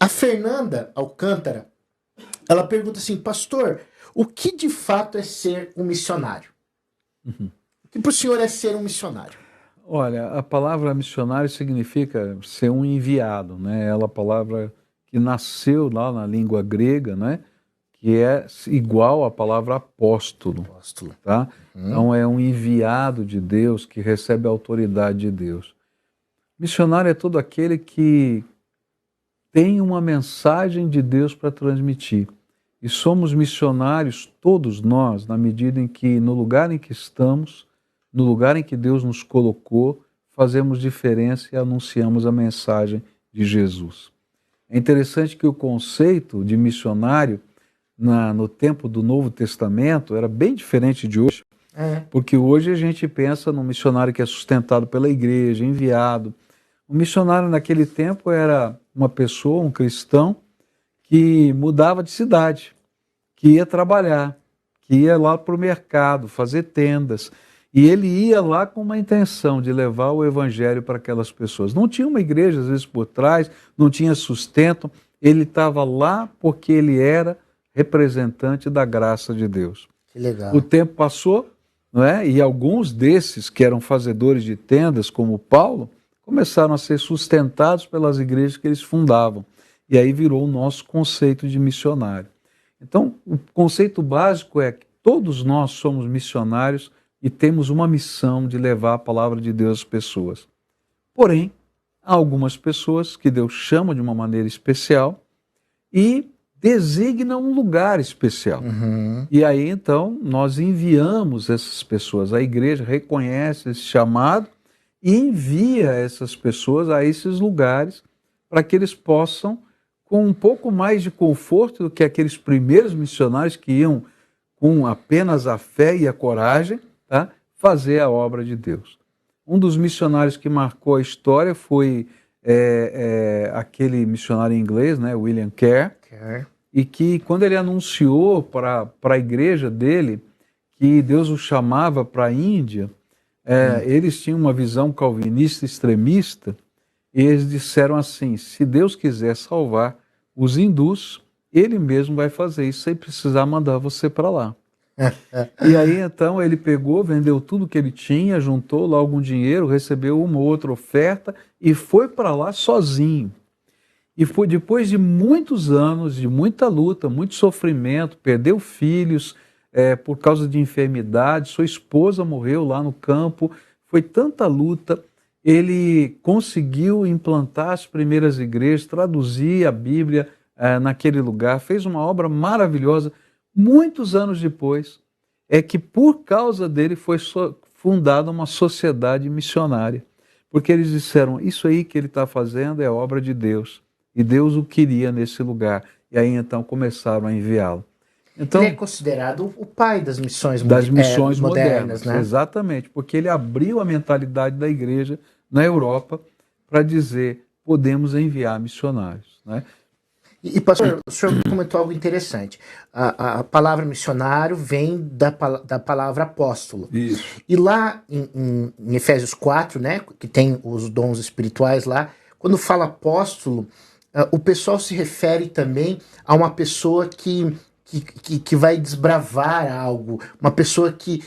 A Fernanda Alcântara, ela pergunta assim, pastor, o que de fato é ser um missionário? Uhum. O que para o senhor é ser um missionário? Olha, a palavra missionário significa ser um enviado, né? Ela é a palavra que nasceu lá na língua grega, né? Que é igual à palavra apóstolo, Apóstolo. tá? Então é um enviado de Deus que recebe a autoridade de Deus. Missionário é todo aquele que tem uma mensagem de Deus para transmitir. E somos missionários, todos nós, na medida em que, no lugar em que estamos, no lugar em que Deus nos colocou, fazemos diferença e anunciamos a mensagem de Jesus. É interessante que o conceito de missionário, no tempo do Novo Testamento, era bem diferente de hoje, porque hoje a gente pensa num missionário que é sustentado pela igreja, enviado. O missionário naquele tempo era uma pessoa, um cristão, que mudava de cidade, que ia trabalhar, que ia lá para o mercado, fazer tendas. E ele ia lá com uma intenção de levar o evangelho para aquelas pessoas. Não tinha uma igreja, às vezes, por trás, não tinha sustento. Ele estava lá porque ele era representante da graça de Deus. Que legal. O tempo passou, não é? E alguns desses que eram fazedores de tendas, como Paulo, começaram a ser sustentados pelas igrejas que eles fundavam. E aí virou o nosso conceito de missionário. Então, o conceito básico é que todos nós somos missionários e temos uma missão de levar a palavra de Deus às pessoas. Porém, há algumas pessoas que Deus chama de uma maneira especial e designa um lugar especial. E aí, então, nós enviamos essas pessoas. A igreja reconhece esse chamado e envia essas pessoas a esses lugares para que eles possam, com um pouco mais de conforto do que aqueles primeiros missionários que iam com apenas a fé e a coragem, tá, fazer a obra de Deus. Um dos missionários que marcou a história foi aquele missionário inglês, né, William Carey, e que quando ele anunciou para a igreja dele que Deus o chamava para a Índia, eles tinham uma visão calvinista extremista, e eles disseram assim, se Deus quiser salvar os hindus, ele mesmo vai fazer isso sem precisar mandar você para lá. E aí então ele pegou, vendeu tudo que ele tinha, juntou lá algum dinheiro, recebeu uma ou outra oferta e foi para lá sozinho. E foi depois de muitos anos, de muita luta, muito sofrimento, perdeu filhos por causa de enfermidade, sua esposa morreu lá no campo, foi tanta luta, ele conseguiu implantar as primeiras igrejas, traduzir a Bíblia naquele lugar, fez uma obra maravilhosa. Muitos anos depois, é que por causa dele foi fundada uma sociedade missionária. Porque eles disseram, isso aí que ele está fazendo é obra de Deus. E Deus o queria nesse lugar. E aí então começaram a enviá-lo. Então, ele é considerado o pai das missões, modernas, né? Exatamente, porque ele abriu a mentalidade da igreja na Europa para dizer, podemos enviar missionários, né? E pastor, o senhor comentou algo interessante. A palavra missionário vem da palavra apóstolo. Isso. E lá em Efésios 4, né, que tem os dons espirituais lá, quando fala apóstolo, o pessoal se refere também a uma pessoa que vai desbravar algo, uma pessoa que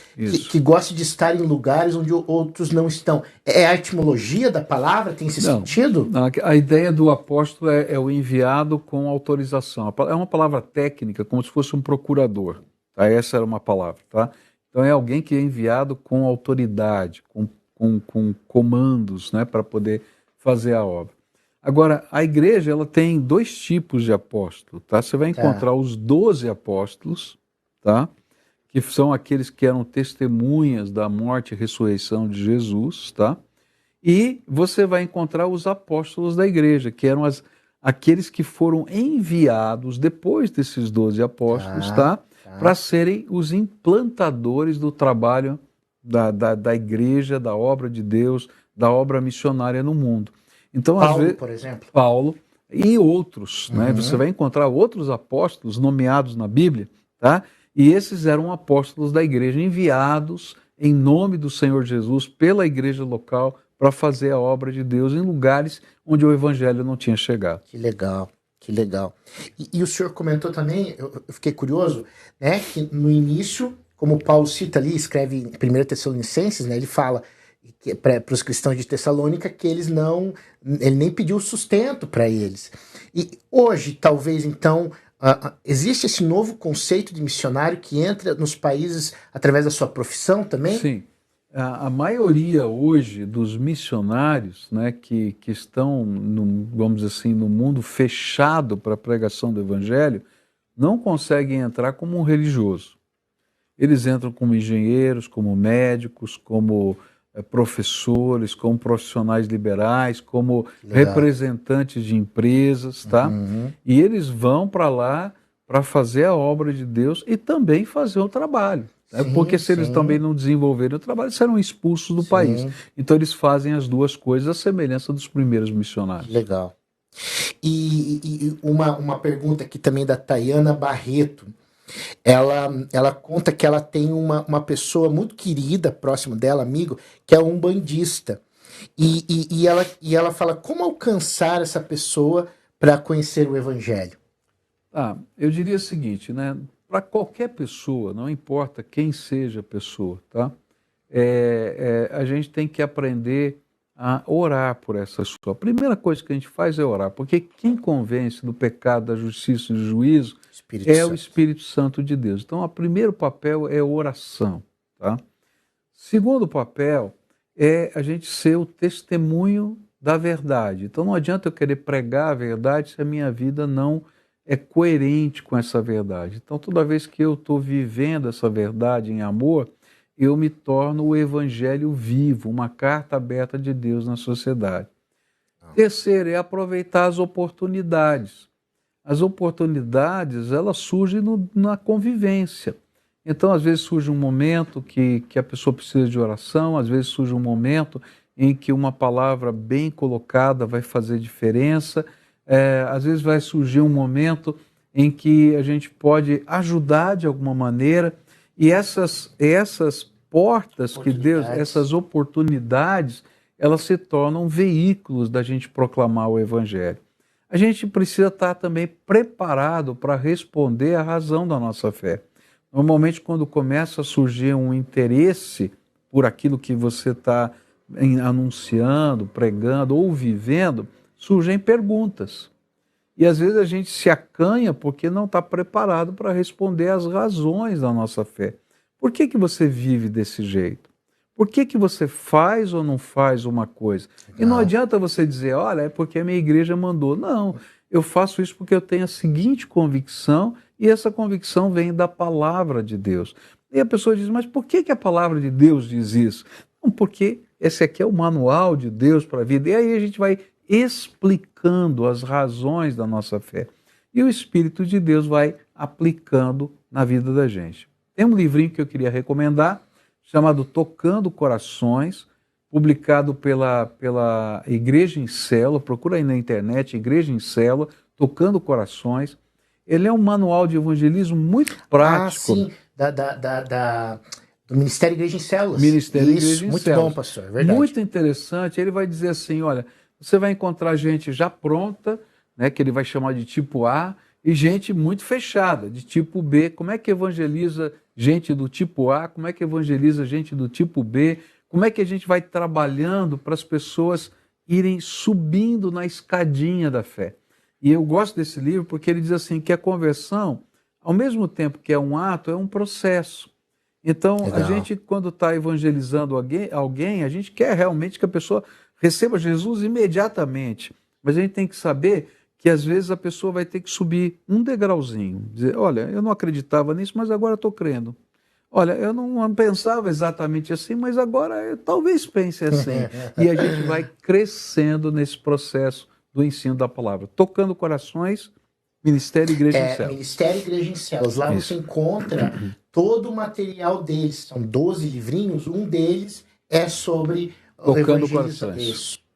gosta de estar em lugares onde outros não estão. É a etimologia da palavra? Tem esse sentido? A ideia do apóstolo é o enviado com autorização. É uma palavra técnica, como se fosse um procurador. Tá? Essa era uma palavra. Tá? Então é alguém que é enviado com autoridade, com comandos, né, para poder fazer a obra. Agora, a igreja ela tem dois tipos de apóstolo, tá? Você vai encontrar os 12 apóstolos, tá? Que são aqueles que eram testemunhas da morte e ressurreição de Jesus, tá? E você vai encontrar os apóstolos da igreja, que eram aqueles que foram enviados depois desses 12 apóstolos, tá? Para serem os implantadores do trabalho da igreja, da obra de Deus, da obra missionária no mundo. Então, Paulo, às vezes, por exemplo. Paulo e outros, né? Você vai encontrar outros apóstolos nomeados na Bíblia, tá? E esses eram apóstolos da igreja, enviados em nome do Senhor Jesus pela igreja local para fazer a obra de Deus em lugares onde o evangelho não tinha chegado. Que legal. Que legal. E o senhor comentou também, eu fiquei curioso, né, que no início, como Paulo cita ali, escreve em 1 Tessalonicenses, né, ele fala para os cristãos de Tessalônica que ele nem pediu sustento para eles. E hoje, talvez, então, existe esse novo conceito de missionário que entra nos países através da sua profissão também? Sim. A maioria hoje dos missionários, né, que estão, vamos dizer assim, no mundo fechado para a pregação do evangelho, não conseguem entrar como um religioso. Eles entram como engenheiros, como médicos, como professores, como profissionais liberais, como representantes de empresas, tá? Uhum. E eles vão para lá para fazer a obra de Deus e também fazer o trabalho. Sim, porque se eles sim. também não desenvolverem o trabalho, serão expulsos do país. Então eles fazem as duas coisas à semelhança dos primeiros missionários. Legal. E uma pergunta aqui também da Tayana Barreto. Ela conta que ela tem uma pessoa muito querida, próximo dela, amigo, que é um umbandista. E ela fala como alcançar essa pessoa para conhecer o evangelho. Eu diria o seguinte, né? Para qualquer pessoa, não importa quem seja a pessoa, tá? A gente tem que aprender a orar por essa pessoa. A primeira coisa que a gente faz é orar, porque quem convence do pecado, da justiça e do juízo o Espírito Santo de Deus. Então, o primeiro papel é oração, tá? Segundo papel é a gente ser o testemunho da verdade. Então, não adianta eu querer pregar a verdade se a minha vida não é coerente com essa verdade. Então, toda vez que eu estou vivendo essa verdade em amor, eu me torno o evangelho vivo, uma carta aberta de Deus na sociedade. Terceiro é aproveitar as oportunidades. As oportunidades, elas surgem na convivência. Então, às vezes surge um momento que a pessoa precisa de oração, às vezes surge um momento em que uma palavra bem colocada vai fazer diferença, às vezes vai surgir um momento em que a gente pode ajudar de alguma maneira, e essas portas que Deus, essas oportunidades, elas se tornam veículos da gente proclamar o Evangelho. A gente precisa estar também preparado para responder à razão da nossa fé. Normalmente, quando começa a surgir um interesse por aquilo que você está anunciando, pregando ou vivendo, surgem perguntas. E às vezes a gente se acanha porque não está preparado para responder às razões da nossa fé. Por que você vive desse jeito? Por que você faz ou não faz uma coisa? E não adianta você dizer, olha, é porque a minha igreja mandou. Não, eu faço isso porque eu tenho a seguinte convicção, e essa convicção vem da palavra de Deus. E a pessoa diz, mas por que a palavra de Deus diz isso? Não, porque esse aqui é o manual de Deus para a vida. E aí a gente vai explicando as razões da nossa fé. E o Espírito de Deus vai aplicando na vida da gente. Tem um livrinho que eu queria recomendar, chamado Tocando Corações, publicado pela Igreja em Célula. Procura aí na internet, Igreja em Célula, Tocando Corações. Ele é um manual de evangelismo muito prático. Sim, do Ministério Igreja em Células. Ministério Igreja em muito Células. Bom, pastor, é verdade. Muito interessante. Ele vai dizer assim, olha, você vai encontrar gente já pronta, né, que ele vai chamar de tipo A, e gente muito fechada, de tipo B. Como é que evangeliza gente do tipo A? Como é que evangeliza gente do tipo B? Como é que a gente vai trabalhando para as pessoas irem subindo na escadinha da fé? E eu gosto desse livro porque ele diz assim que a conversão, ao mesmo tempo que é um ato, é um processo. Então, a gente, quando está evangelizando alguém, a gente quer realmente que a pessoa receba Jesus imediatamente. Mas a gente tem que saber que às vezes a pessoa vai ter que subir um degrauzinho. Dizer, olha, eu não acreditava nisso, mas agora estou crendo. Olha, eu não pensava exatamente assim, mas agora eu talvez pense assim. E a gente vai crescendo nesse processo do ensino da palavra. Tocando Corações, Ministério Igreja em Células. Ministério Igreja em Células. Lá você encontra todo o material deles. São 12 livrinhos. Um deles é sobre Tocando Corações. Isso.